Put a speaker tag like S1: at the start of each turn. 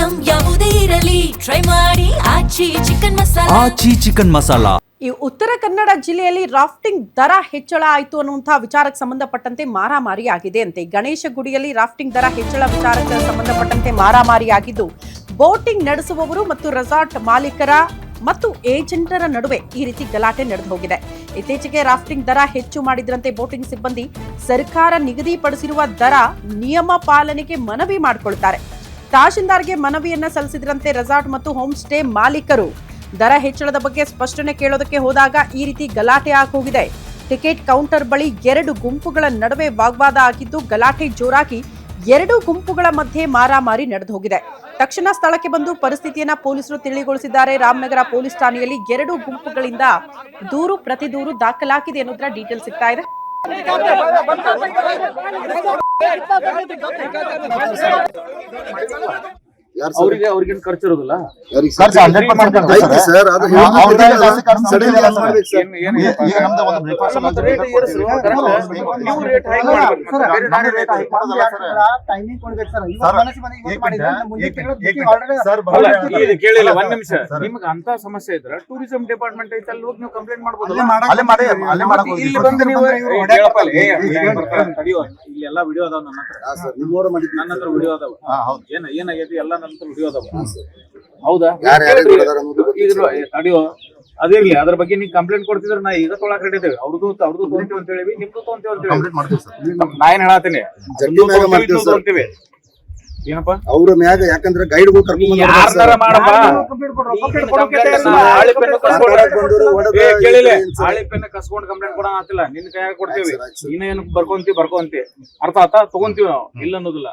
S1: Item ಯಾವುದೇ ಇರಲಿ try ಮಾಡಿ ಆಚಿ ಚಿಕನ್ ಮಸಾಲಾ.
S2: ಆಚಿ ಚಿಕನ್ ಮಸಾಲಾ.
S3: ಈ ಉತ್ತರ ಕನ್ನಡ ಜಿಲ್ಲೆಯಲ್ಲಿ ರಾಫ್ಟಿಂಗ್ ದರ ಹೆಚ್ಚಳ ಆಯಿತು ಅನ್ನುವಂತಹ ವಿಚಾರಕ್ಕೆ ಸಂಬಂಧಪಟ್ಟಂತೆ ಮಾರಾಮಾರಿ ಆಗಿದೆ ಅಂತೆ. ಗಣೇಶ ಗುಡಿಯಲ್ಲಿ ರಾಫ್ಟಿಂಗ್ ದರ ಹೆಚ್ಚಳ ವಿಚಾರಕ್ಕೆ ಸಂಬಂಧಪಟ್ಟಂತೆ ಮಾರಾಮಾರಿ ಆಗಿದ್ದು, ಬೋಟಿಂಗ್ ನಡೆಸುವವರು ಮತ್ತು ರೆಸಾರ್ಟ್ ಮಾಲೀಕರ ಮತ್ತು ಏಜೆಂಟರ ನಡುವೆ ಈ ರೀತಿ ಗಲಾಟೆ ನಡೆದು ಹೋಗಿದೆ. ಇತ್ತೀಚೆಗೆ ರಾಫ್ಟಿಂಗ್ ದರ ಹೆಚ್ಚು ಮಾಡಿದ್ರಂತೆ ಬೋಟಿಂಗ್ ಸಿಬ್ಬಂದಿ ಸರ್ಕಾರ ನಿಗದಿಪಡಿಸಿರುವ ದರ ನಿಯಮ ಪಾಲನೆಗೆ ಮನವಿ ಮಾಡಿಕೊಳ್ತಾರೆ. ತಹಶೀಲ್ದಾರ್ಗೆ ಮನವಿಯನ್ನ ಸಲ್ಲಿಸಿದ್ರಂತೆ ರೆಸಾರ್ಟ್ ಮತ್ತು ಹೋಮ್ ಸ್ಟೇ ಮಾಲೀಕರು. ದರ ಹೆಚ್ಚಳದ ಬಗ್ಗೆ ಸ್ಪಷ್ಟನೆ ಕೇಳೋದಕ್ಕೆ ಹೋದಾಗ ಈ ರೀತಿ ಗಲಾಟೆ ಆಗೋಗಿದೆ. ಟಿಕೆಟ್ ಕೌಂಟರ್ ಬಳಿ ಎರಡು ಗುಂಪುಗಳ ನಡುವೆ ವಾಗ್ವಾದ ಆಗಿದ್ದು, ಗಲಾಟೆ ಜೋರಾಗಿ ಎರಡು ಗುಂಪುಗಳ ಮಧ್ಯೆ ಮಾರಾಮಾರಿ ನಡೆದು ಹೋಗಿದೆ. ತಕ್ಷಣ ಸ್ಥಳಕ್ಕೆ ಬಂದು ಪರಿಸ್ಥಿತಿಯನ್ನ ಪೊಲೀಸರು ತಿಳಿಗೊಳಿಸಿದ್ದಾರೆ. ರಾಮನಗರ ಪೊಲೀಸ್ ಠಾಣೆಯಲ್ಲಿ ಎರಡು ಗುಂಪುಗಳಿಂದ ದೂರು ಪ್ರತಿ ದೂರು ದಾಖಲಾಗಿದೆ ಅನ್ನೋದ್ರ ಡೀಟೇಲ್ ಸಿಗ್ತಾ ಇದೆ.
S4: ಅವ್ರಿಗೆ ಖರ್ಚು ಇರೋದಿಲ್ಲ. ಕೇಳಿಲ್ಲ ಒಂದ್ ನಿಮಿಷ. ನಿಮ್ಗೆ ಅಂತ ಸಮಸ್ಯೆ ಇದ್ರೆ ಟೂರಿಸಂ ಡಿಪಾರ್ಟ್ಮೆಂಟ್ ಐತೆ, ಅಲ್ಲಿ ಹೋಗಿ ನೀವು ಕಂಪ್ಲೇಂಟ್ ಮಾಡ್ಬೋದು. ಇಲ್ಲಿ ಬಂದು ನೀವು ಇಲ್ಲೆಲ್ಲ ವಿಡಿಯೋ ಅದಾವ ನನ್ನ ಹತ್ರ ವಿಡಿಯೋ ಅದಾವ. ಏನಾಗೈತಿ ಎಲ್ಲ ನನ್ನ ಹತ್ರ ವಿಡಿಯೋ ಅದಾವ. ಹೌದಾ? ತಡಿಯೋ ಅದಿರ್ಲಿ. ಅದ್ರ ಬಗ್ಗೆ ನೀವು ಕಂಪ್ಲೇಂಟ್ ಕೊಡ್ತಿದ್ರೆ ನಾ ಈಗ ತೊಳಕ್ ಹಿಡಿತೇವೆ. ಅವ್ರದ್ದು ತಗೊಂತೀವಿ ಅಂತ ಹೇಳಿ, ನಿಮ್ದು ತಗೊಂತೀವಿ ಅಂತ ಹೇಳಿ. ನಾ ಏನ್ ಹೇಳತ್ತೀನಿ, ತಗೊಂತೀವಿ. ಏನಪ್ಪ
S5: ಅವ್ರ ಮ್ಯಾಗ ಯಾಕಂದ್ರೆ ಗೈಡ್ಗಳು ಕರ್ಕೊಂಡ್
S4: ಯಾರನ್ನಾರ ಮಾಡಪ್ಪ. ಕೇಳಿಲ್ಲ, ಹಾಳಿ ಪೆನ್ನ ಕಸ್ಕೊಂಡ್ ಕಂಪ್ಲೇಂಟ್ ಕೊಡ ಆತಿಲ್ಲ, ನಿನ್ ಕೈಯಾಗ ಕೊಡ್ತೀವಿ. ಇನ್ನೇನು ಬರ್ಕೊಂತಿ ಅರ್ಥ ಆತ ತಗೊಂತೀವಿ ನಾವು, ಇಲ್ಲ ಅನ್ನೋದಿಲ್ಲ.